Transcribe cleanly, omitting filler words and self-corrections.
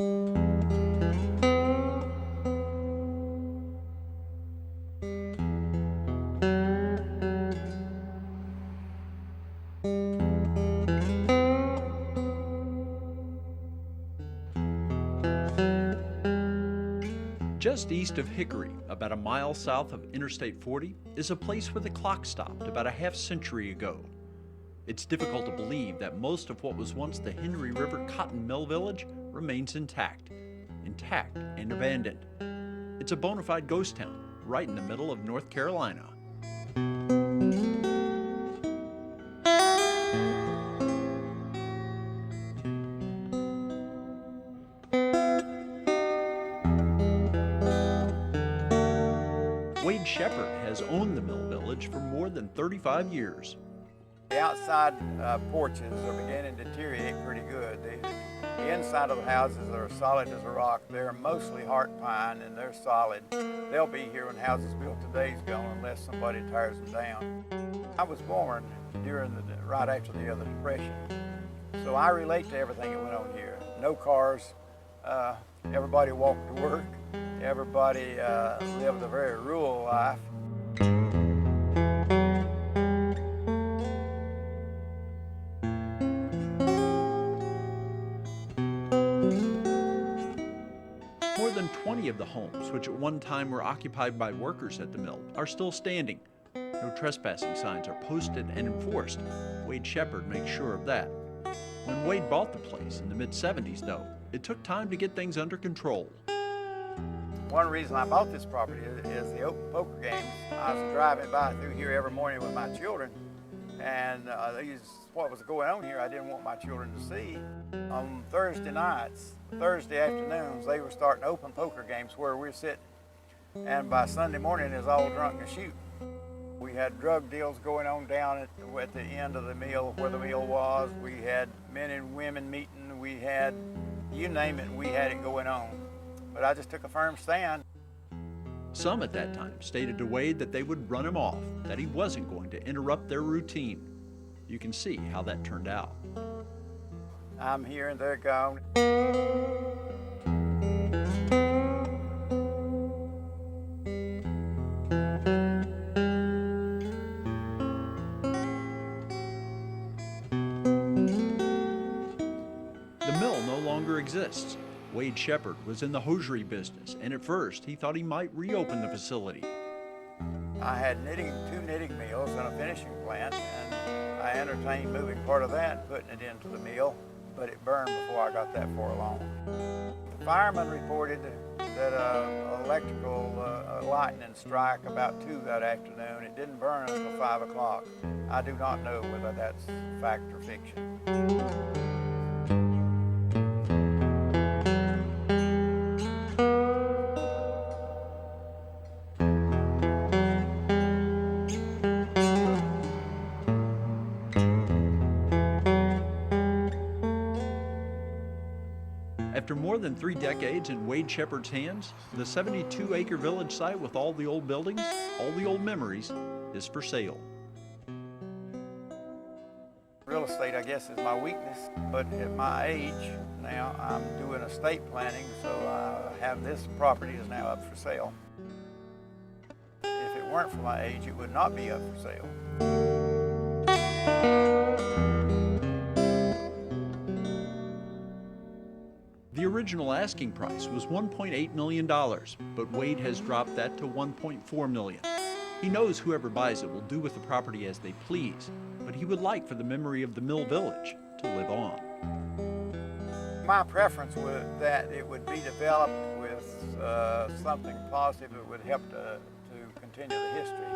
Just east of Hickory, about a mile south of Interstate 40, is a place where the clock stopped about a half-century ago. It's difficult to believe that most of what was once the Henry River Cotton Mill Village remains intact and abandoned. It's a bona fide ghost town, right in the middle of North Carolina. Wade Shepard has owned the Mill Village for more than 35 years. The outside porches are beginning to deteriorate pretty good. The inside of the houses are solid as a rock. They're mostly heart pine and they're solid. They'll be here when houses built today's gone unless somebody tears them down. I was born right after the other Depression, so I relate to everything that went on here. No cars, everybody walked to work, everybody lived a very rural life. More than 20 of the homes, which at one time were occupied by workers at the mill, are still standing. No trespassing signs are posted and enforced. Wade Shepard makes sure of that. When Wade bought the place in the mid-70s, though, it took time to get things under control. One reason I bought this property is the open poker games. I was driving by through here every morning with my children, and what was going on here I didn't want my children to see. On Thursday nights, Thursday afternoons, they were starting open poker games where we're sitting, and by Sunday morning it was all drunk and shooting. We had drug deals going on down at the end of the mill where the mill was. We had men and women meeting. We had, you name it, we had it going on. But I just took a firm stand. Some at that time stated to Wade that they would run him off, that he wasn't going to interrupt their routine. You can see how that turned out. I'm here and they're gone. The mill no longer exists. Wade Shepard was in the hosiery business, and at first he thought he might reopen the facility. I had two knitting mills and a finishing plant, and I entertained moving part of that and putting it into the mill, but it burned before I got that far along. The fireman reported that an electrical lightning strike about 2 that afternoon. It didn't burn until 5 o'clock. I do not know whether that's fact or fiction. After more than 3 decades in Wade Shepard's hands, the 72-acre village site with all the old buildings, all the old memories, is for sale. Real estate, I guess, is my weakness, but at my age now, I'm doing estate planning, so I have this property is now up for sale. If it weren't for my age, it would not be up for sale. The original asking price was $1.8 million, but Wade has dropped that to $1.4 million. He knows whoever buys it will do with the property as they please, but he would like for the memory of the Mill Village to live on. My preference was that it would be developed with something positive that would help to continue the history.